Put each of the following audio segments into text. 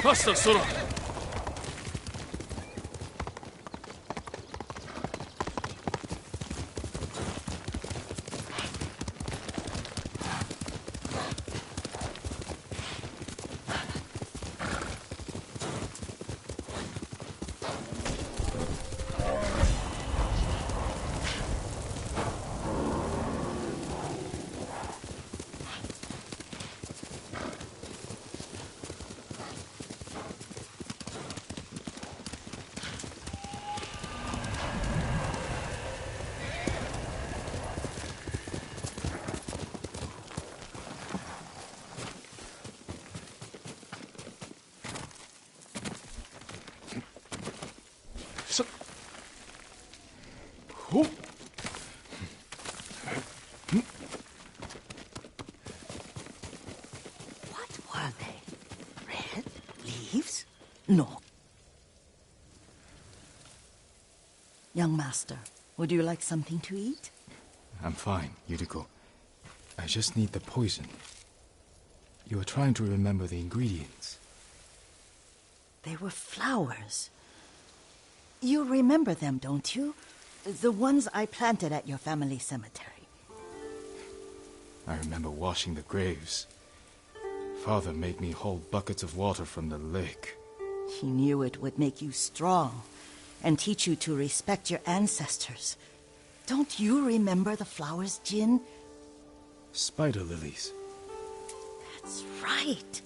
Faster, Sora! What were they? Red leaves? No. Young master, would you like something to eat? I'm fine, Yuriko. I just need the poison. You are trying to remember the ingredients. They were flowers. You remember them, don't you? The ones I planted at your family cemetery. I remember washing the graves. Father made me haul buckets of water from the lake. He knew it would make you strong and teach you to respect your ancestors. Don't you remember the flowers, Jin? Spider lilies. That's right.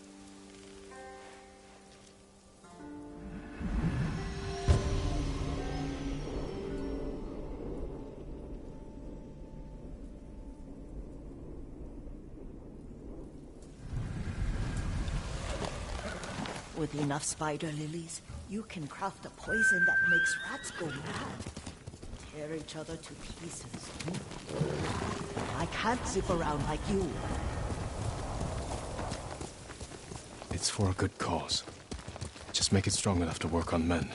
With enough spider lilies, you can craft a poison that makes rats go mad. Tear each other to pieces. I can't zip around like you. It's for a good cause. Just make it strong enough to work on men.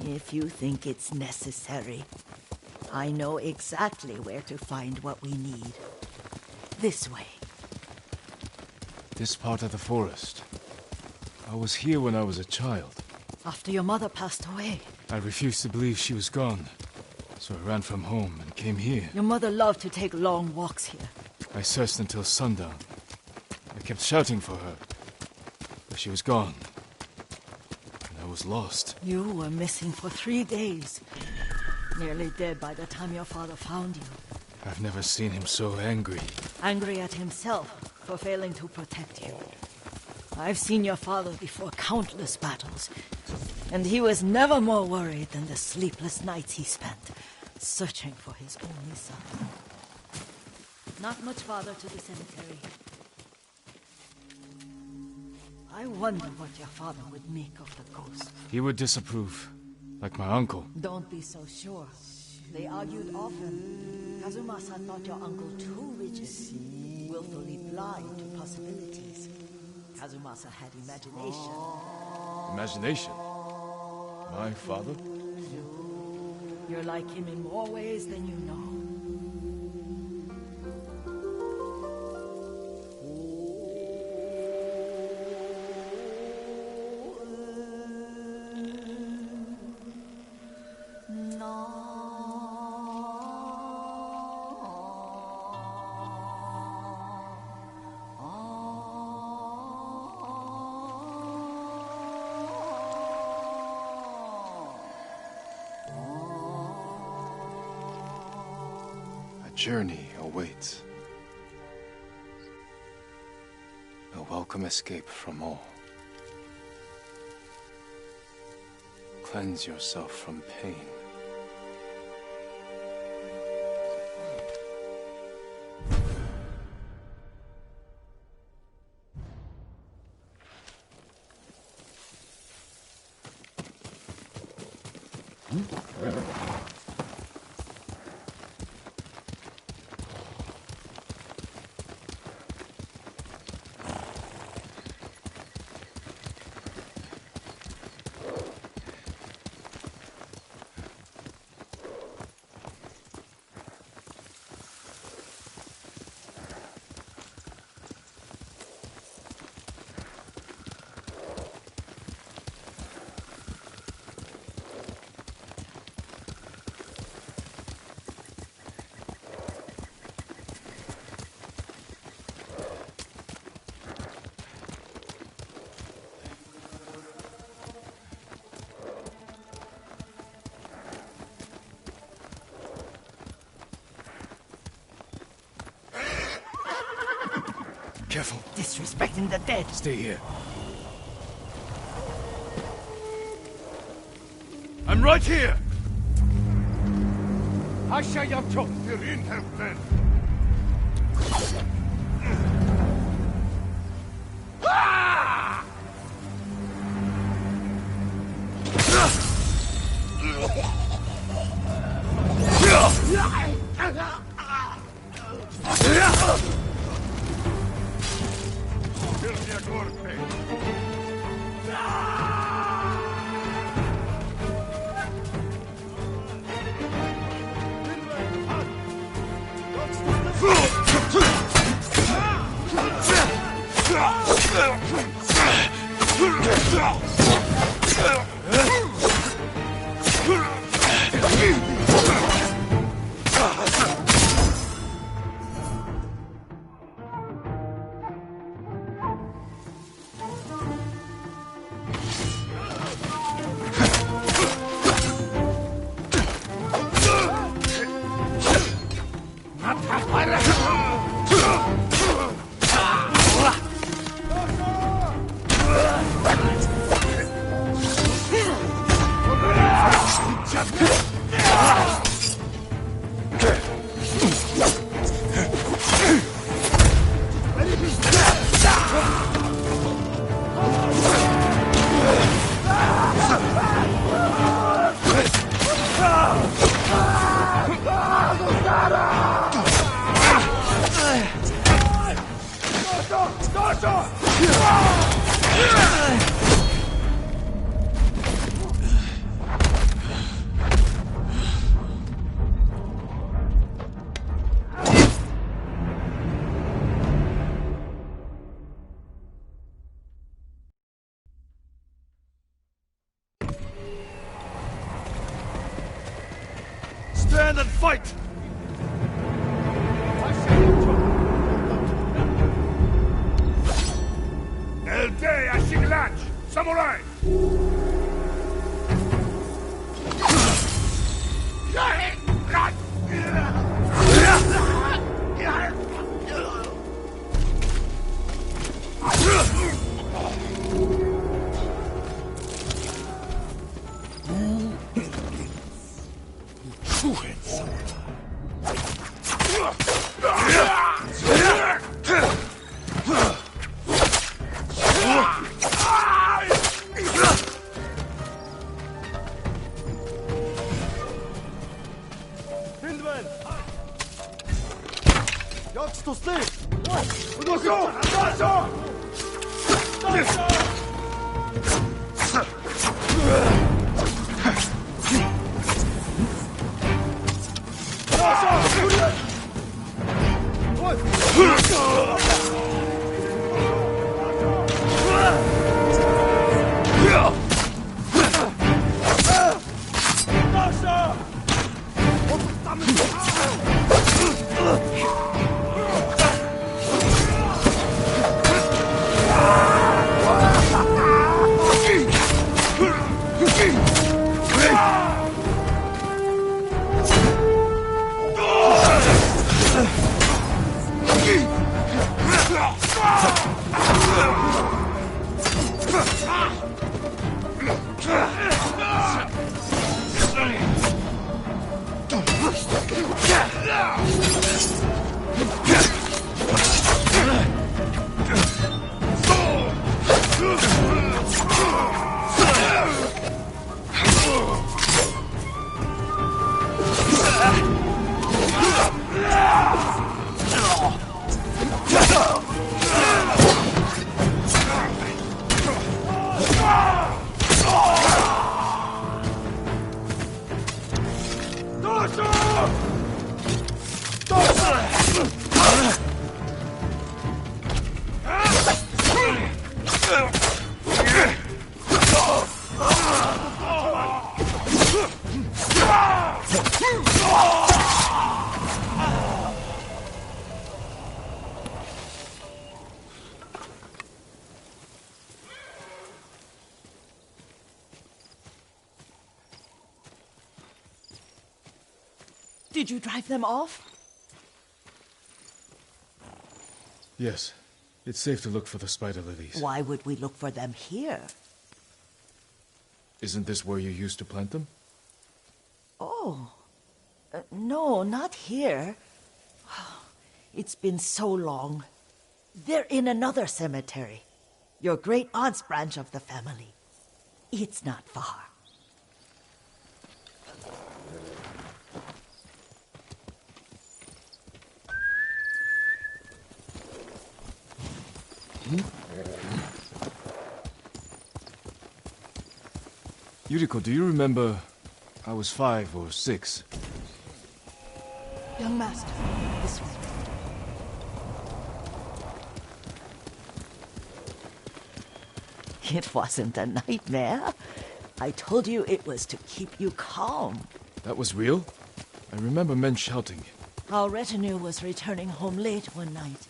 If you think it's necessary, I know exactly where to find what we need. This way. This part of the forest. I was here when I was a child. After your mother passed away. I refused to believe she was gone. So I ran from home and came here. Your mother loved to take long walks here. I searched until sundown. I kept shouting for her. But she was gone. And I was lost. You were missing for 3 days. Nearly dead by the time your father found you. I've never seen him so angry. Angry at himself for failing to protect you. I've seen your father before countless battles, and he was never more worried than the sleepless nights he spent searching for his only son. Not much farther to the cemetery. I wonder what your father would make of the ghost. He would disapprove, like my uncle. Don't be so sure. They argued often. Kazumasa thought your uncle too rigid, willfully blind to possibilities. Kazumasa had imagination. Imagination? My father? You're like him in more ways than you know. Journey awaits. A welcome escape from all. Cleanse yourself from pain. Careful. Disrespecting the dead. Stay here. I'm right here! Aşağıya für ihn helfen. Stand and fight! Elde aşıklanç. Samuray. Did you drive them off? Yes. It's safe to look for the spider lilies. Why would we look for them here? Isn't this where you used to plant them? Oh. No, not here. It's been so long. They're in another cemetery. Your great-aunt's branch of the family. It's not far. Yuriko, do you remember... I was 5 or 6. Young master, this way. It wasn't a nightmare. I told you it was to keep you calm. That was real? I remember men shouting. Our retinue was returning home late one night.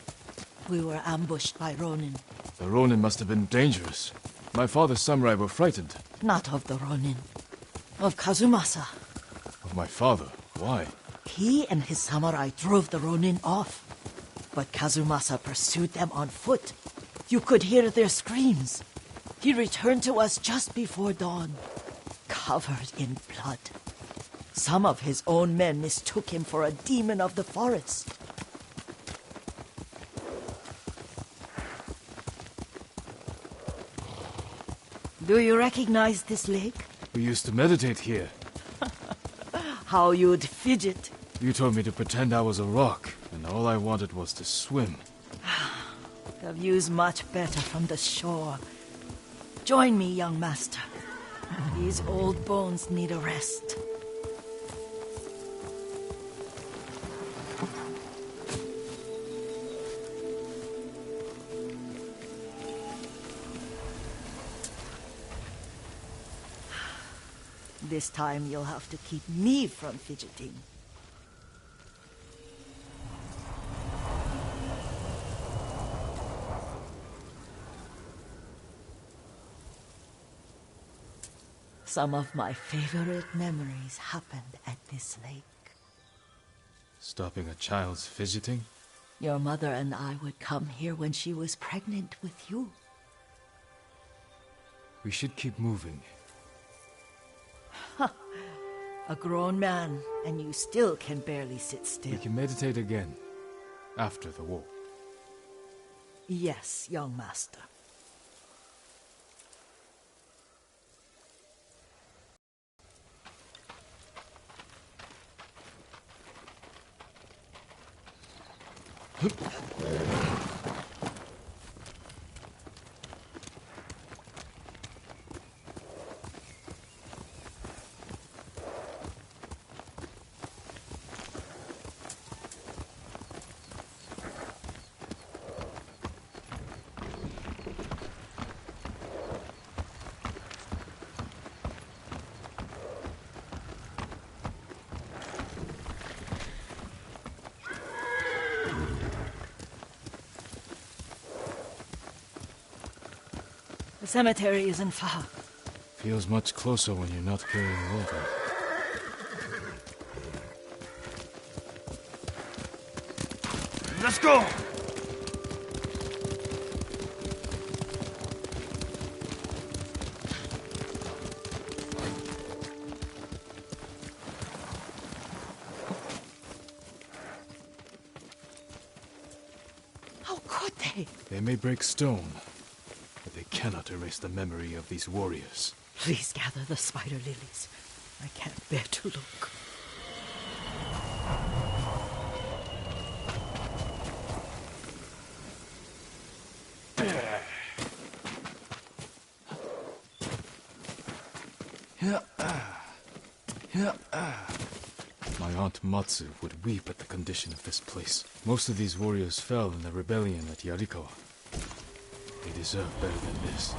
We were ambushed by Ronin. The Ronin must have been dangerous. My father's samurai were frightened. Not of the Ronin. Of Kazumasa. Of my father? Why? He and his samurai drove the Ronin off. But Kazumasa pursued them on foot. You could hear their screams. He returned to us just before dawn, covered in blood. Some of his own men mistook him for a demon of the forest. Do you recognize this lake? We used to meditate here. How you'd fidget. You told me to pretend I was a rock, and all I wanted was to swim. The view's much better from the shore. Join me, young master. These old bones need a rest. This time you'll have to keep me from fidgeting. Some of my favorite memories happened at this lake. Stopping a child's fidgeting? Your mother and I would come here when she was pregnant with you. We should keep moving. A grown man, and you still can barely sit still. We can meditate again, after the war. Yes, young master. The cemetery isn't far. Feels much closer when you're not carrying water. Let's go! How could they? They may break stone, but they cannot erase the memory of these warriors. Please gather the spider lilies. I can't bear to look. My aunt Matsu would weep at the condition of this place. Most of these warriors fell in the rebellion at Yarikawa. They deserve better than this.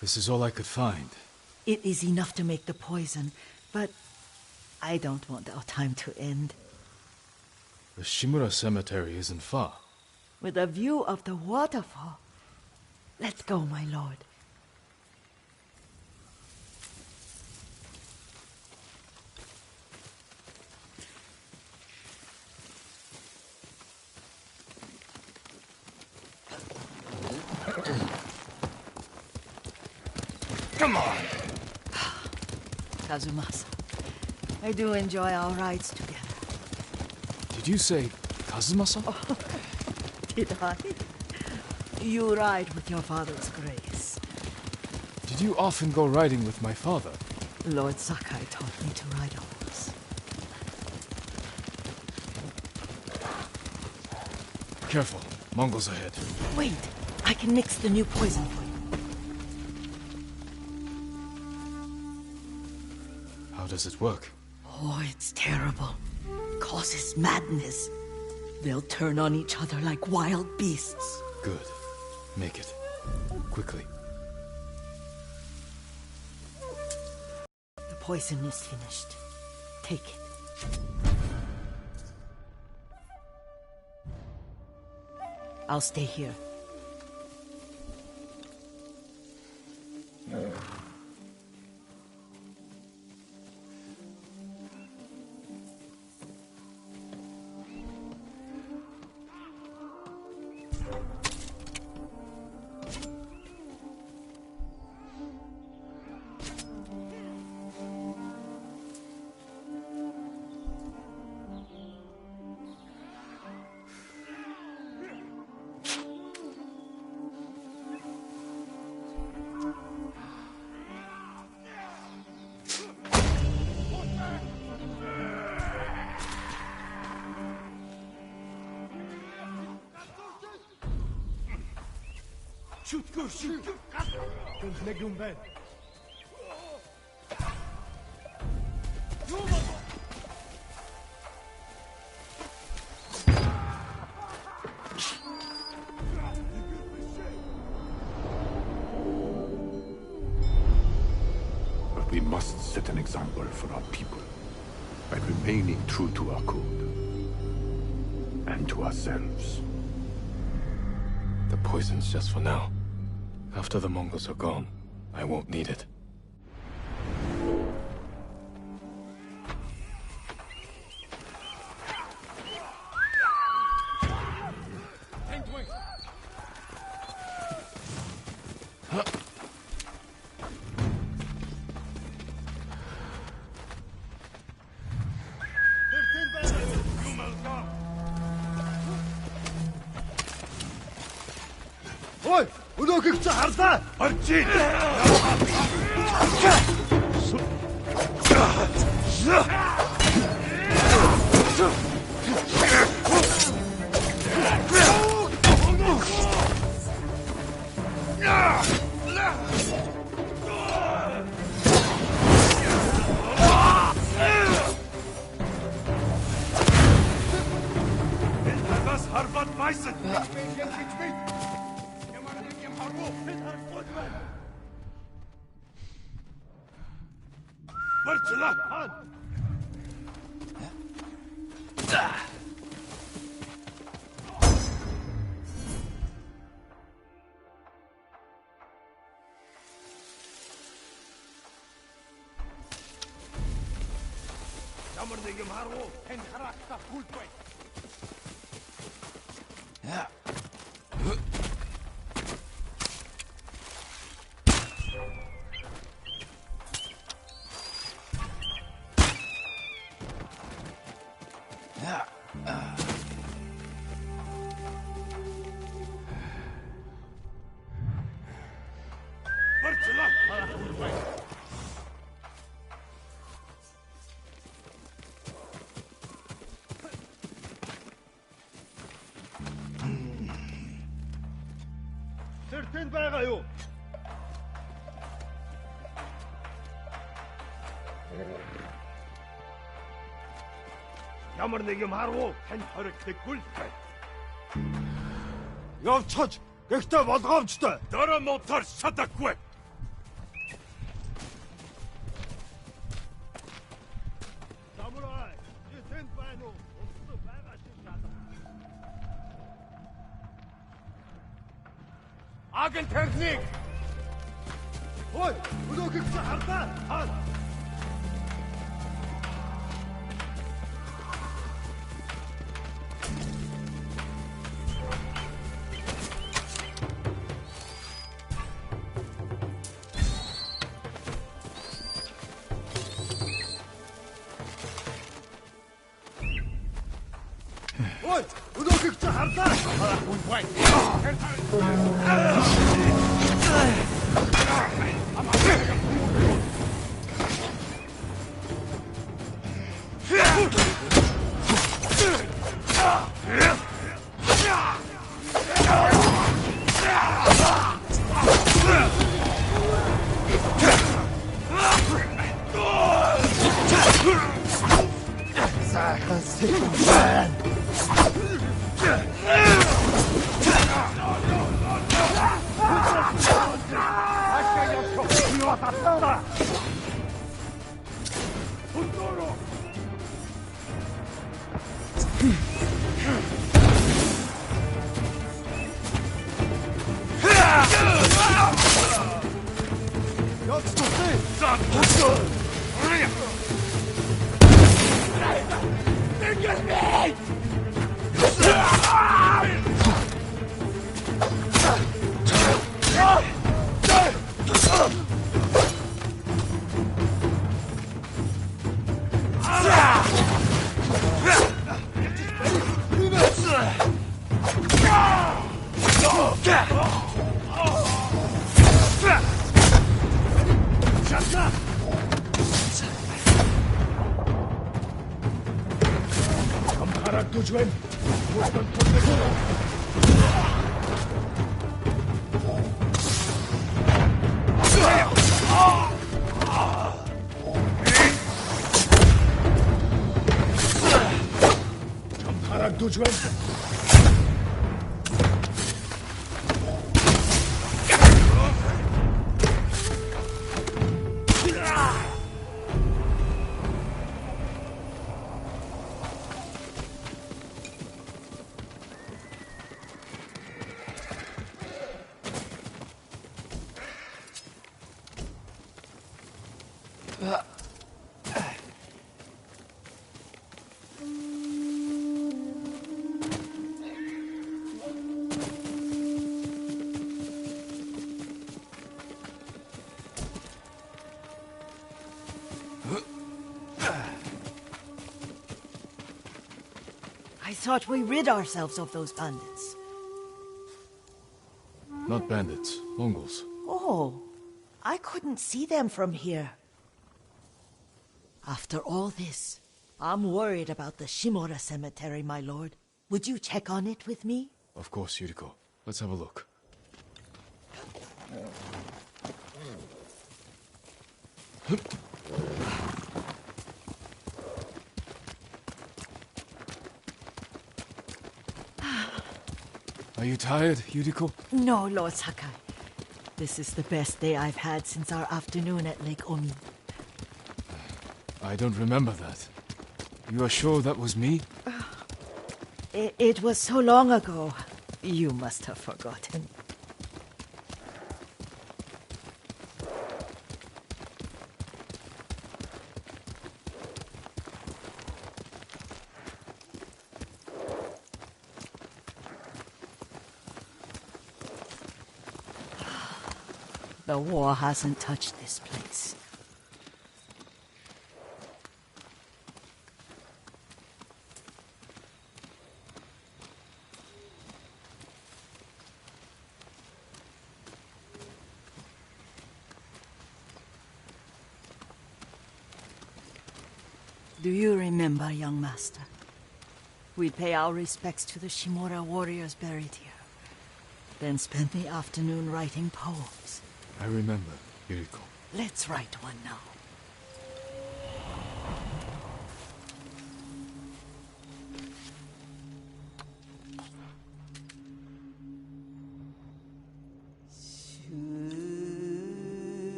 This is all I could find. It is enough to make the poison, but I don't want our time to end. The Shimura Cemetery isn't far. With a view of the waterfall. Let's go, my lord. Come on! Kazumasa, I do enjoy our rides together. Did you say Kazumasa? Did I? You ride with your father's grace. Did you often go riding with my father? Lord Sakai taught me to ride a horse. Careful, Mongols ahead. Wait, I can mix the new poison for you. How does it work? Oh, it's terrible. Causes madness. They'll turn on each other like wild beasts. Good. Make it. Quickly. The poison is finished. Take it. I'll stay here. Shoot, go, shoot! Don't make them bad. But we must set an example for our people by remaining true to our code and to ourselves. The poison's just for now. After the Mongols are gone, I won't need it. Ой! Өнөөхийг чи харлаа! Орж ийн! Was harbat weißen! Barçla! Ямар нэг юм харав уу? Энд харахтаа хүлбай. Тэнд байгаа юу? Ямар нэг юм харав уу? Тань хоригдоггүй л бай. Явцгаж, гэхдээ болгоомжтой. Дөрөв мотор шатахгүй. 악은 техник! Ой, өнөөхийг чи хардаа. Хаад. Ой, өнөөхийг чи хардаа. Ой. Сайхан сэтгэн байна. Tujuan, bukan pertempuran. Harap tujuan. I thought we rid ourselves of those bandits. Not bandits, Mongols. Oh, I couldn't see them from here. After all this, I'm worried about the Shimura cemetery, my lord. Would you check on it with me? Of course, Yuriko. Let's have a look. Are you tired, Yuriko? No, Lord Sakai. This is the best day I've had since our afternoon at Lake Omi. I don't remember that. You are sure that was me? It was so long ago. You must have forgotten. The war hasn't touched this place. Do you remember, young master? We'd pay our respects to the Shimura warriors buried here, then spend the afternoon writing poems. I remember, Yuriko. Let's write one now.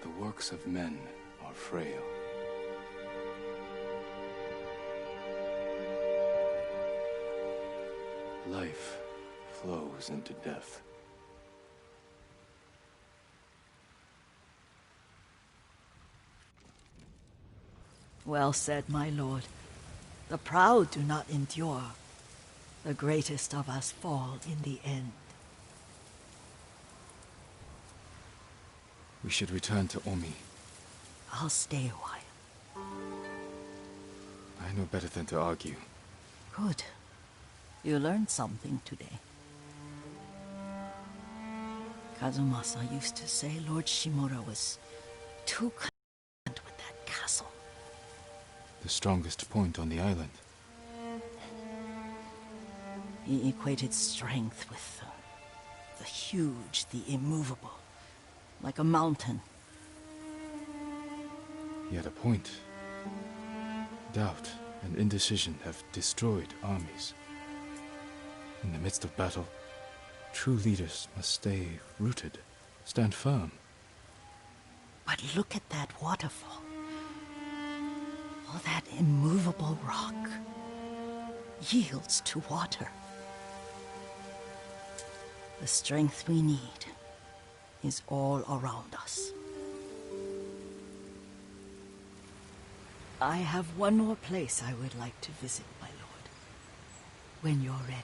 The works of men are frail. Life flows into death. Well said, my lord. The proud do not endure. The greatest of us fall in the end. We should return to Omi. I'll stay a while. I know better than to argue. Good. You learned something today. Kazumasa used to say Lord Shimura was too content with that castle. The strongest point on the island. He equated strength with the huge, the immovable, like a mountain. He had a point. Doubt and indecision have destroyed armies. In the midst of battle, true leaders must stay rooted, stand firm. But look at that waterfall. All that immovable rock yields to water. The strength we need is all around us. I have one more place I would like to visit, my lord. When you're ready.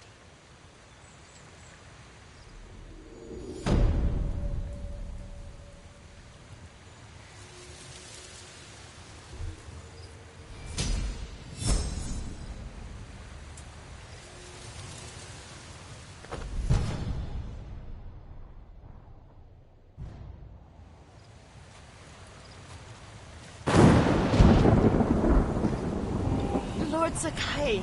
Lord Sakai.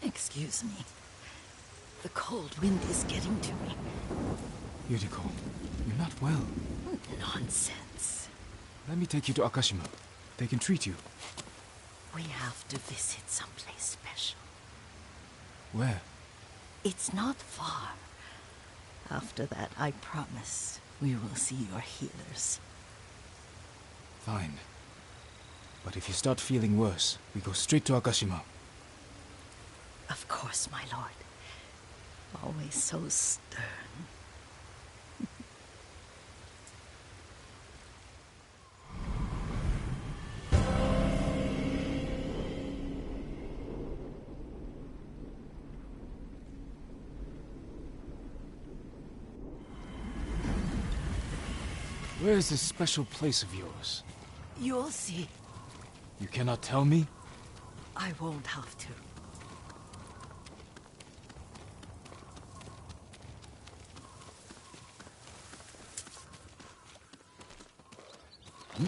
Excuse me. The cold wind is getting to me. Yuriko, you're not well. Nonsense. Let me take you to Akashima. They can treat you. We have to visit someplace special. Where? It's not far. After that, I promise we will see your healers. Fine. But if you start feeling worse, we go straight to Akashima. Of course, my lord. Always so stern. Where is this special place of yours? You'll see. You cannot tell me? I won't have to.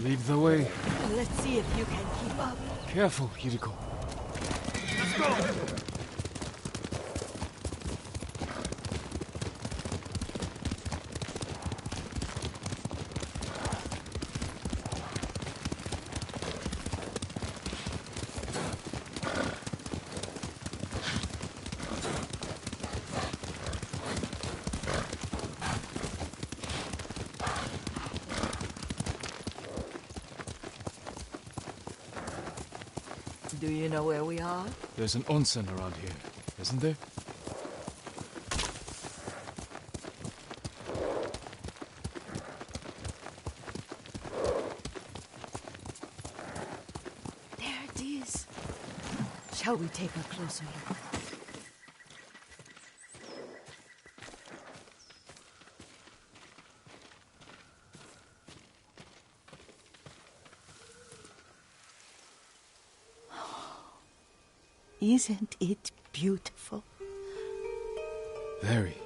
Lead the way. Let's see if you can keep up. Careful, Yuriko. Let's go! Do you know where we are? There's an onsen around here, isn't there? There it is. Shall we take a closer look? Isn't it beautiful? Very.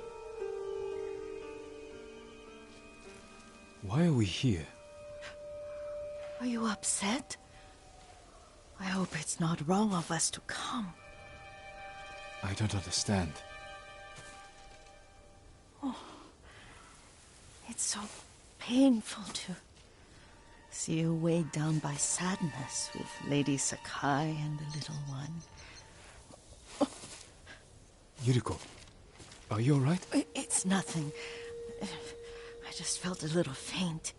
Why are we here? Are you upset? I hope it's not wrong of us to come. I don't understand. It's so painful to see you weighed down by sadness with Lady Sakai and the little one. Yuriko, are you all right? It's nothing. I just felt a little faint.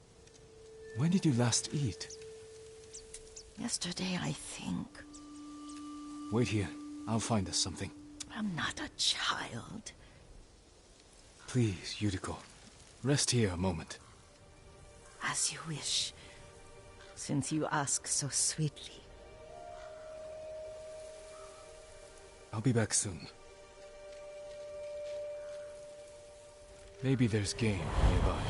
When did you last eat? Yesterday, I think. Wait here. I'll find us something. I'm not a child. Please, Yuriko. Rest here a moment. As you wish, since you ask so sweetly. I'll be back soon. Maybe there's game nearby.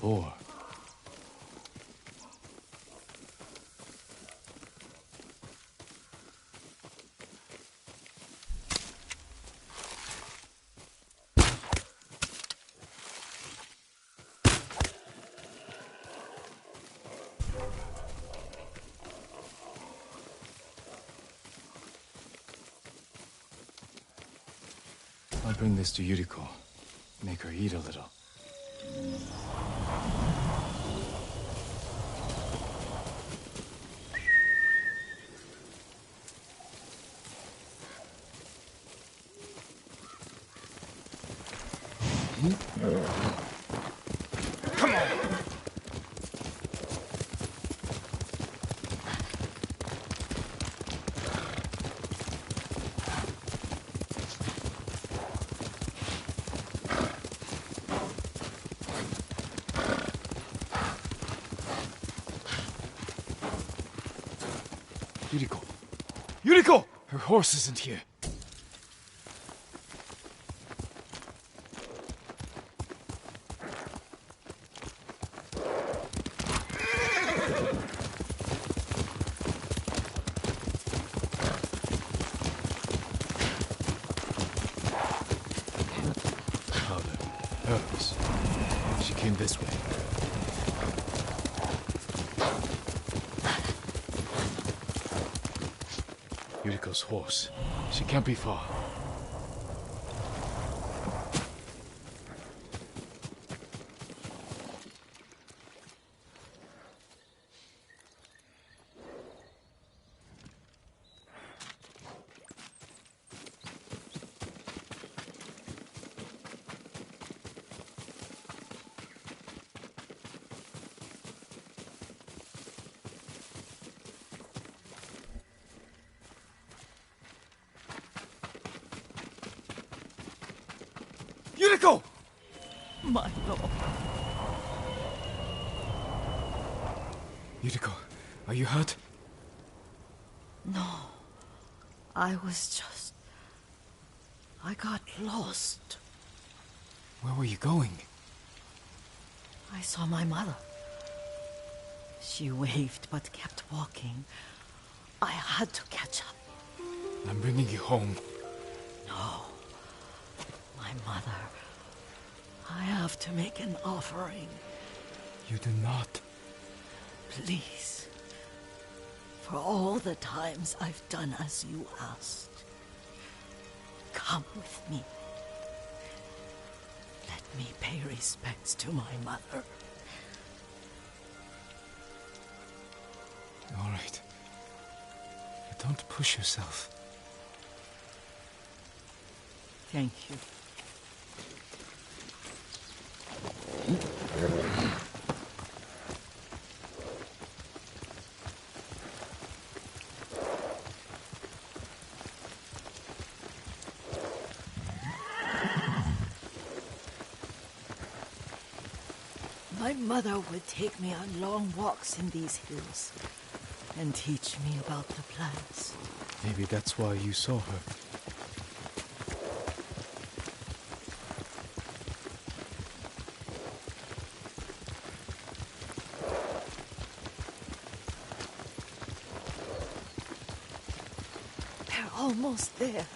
Boar. I'll bring this to Yuriko. Make her eat a little. Come on! Yuriko! Yuriko! Her horse isn't here. Herbs. She came this way. Yuriko's horse. She can't be far. Yuriko! My lord. Yuriko, are you hurt? No. I got lost. Where were you going? I saw my mother. She waved but kept walking. I had to catch up. I'm bringing you home. No. My mother. I have to make an offering. You do not. Please. For all the times I've done as you asked. Come with me. Let me pay respects to my mother. All right. But don't push yourself. Thank you. My mother would take me on long walks in these hills and teach me about the plants. Maybe that's why you saw her. almost there.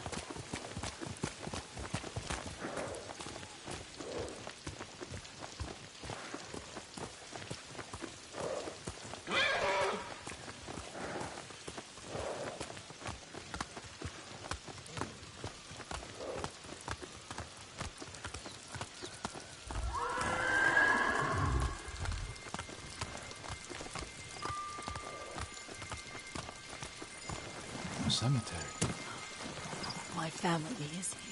Cemetery. My family is here.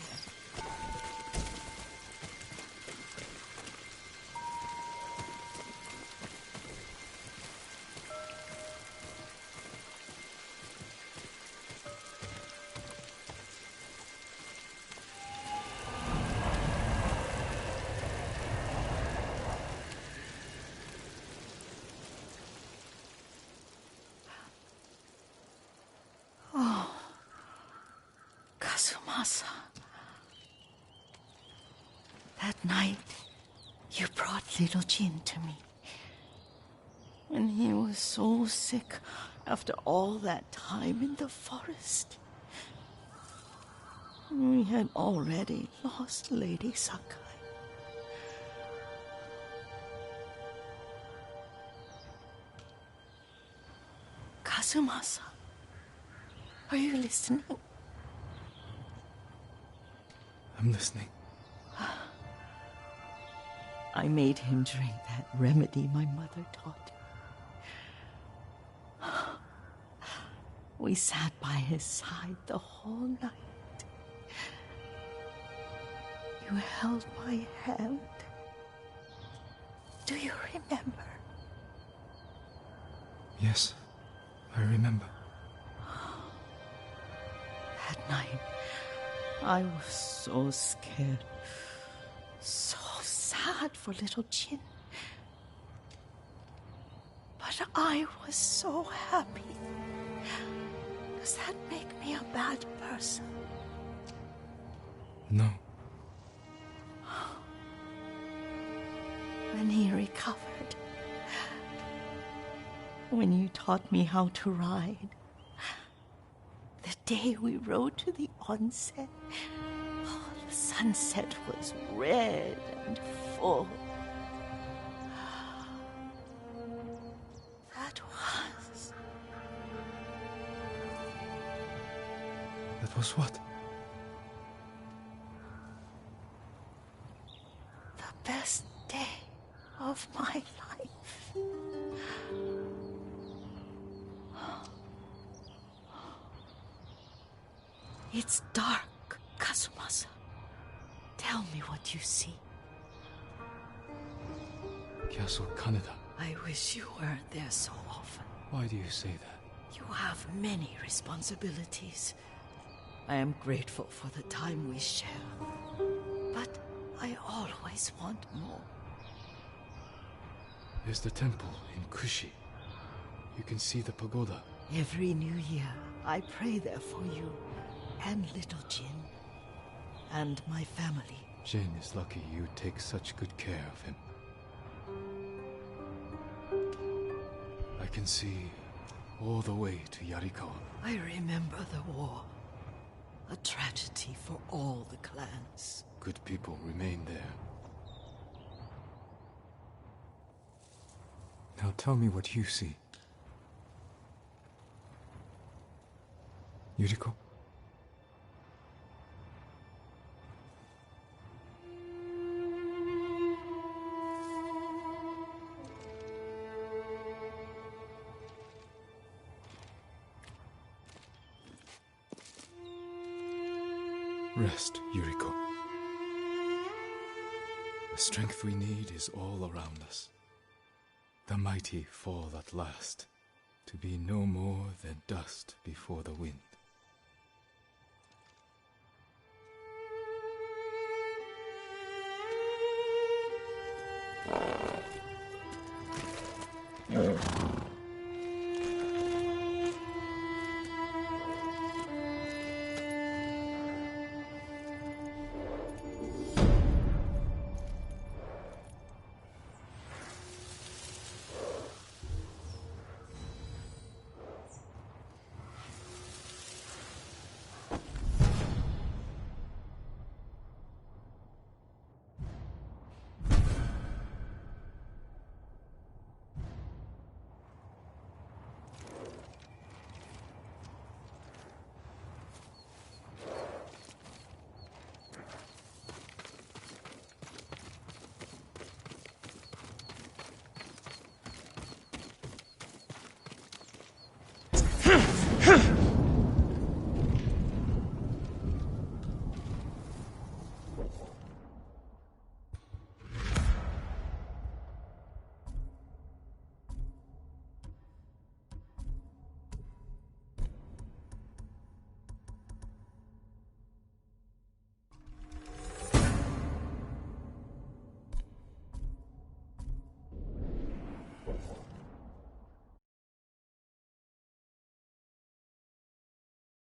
Kazumasa. That night, you brought little Jin to me. When he was so sick after all that time in the forest. We had already lost Lady Sakai. Kazumasa, are you listening? I'm listening. I made him drink that remedy my mother taught him. We sat by his side the whole night. You held my hand. Do you remember? Yes, I remember. That night, I was so scared, so sad for little Jin. But I was so happy. Does that make me a bad person? No. When he recovered, when you taught me how to ride, the day we rode to the onsen, the sunset was red and full. That was what? The best day of my life. It's dark, Kazumasa. Tell me what you see. Castle Kaneda. I wish you weren't there so often. Why do you say that? You have many responsibilities. I am grateful for the time we share. But I always want more. There's the temple in Kushi. You can see the pagoda. Every new year, I pray there for you and little Jin and my family. Jin is lucky you take such good care of him. I can see all the way to Yarikawa. I remember the war. A tragedy for all the clans. Good people remain there. Now tell me what you see. Yuriko? Rest, Yuriko. The strength we need is all around us. The mighty fall at last, to be no more than dust before the wind.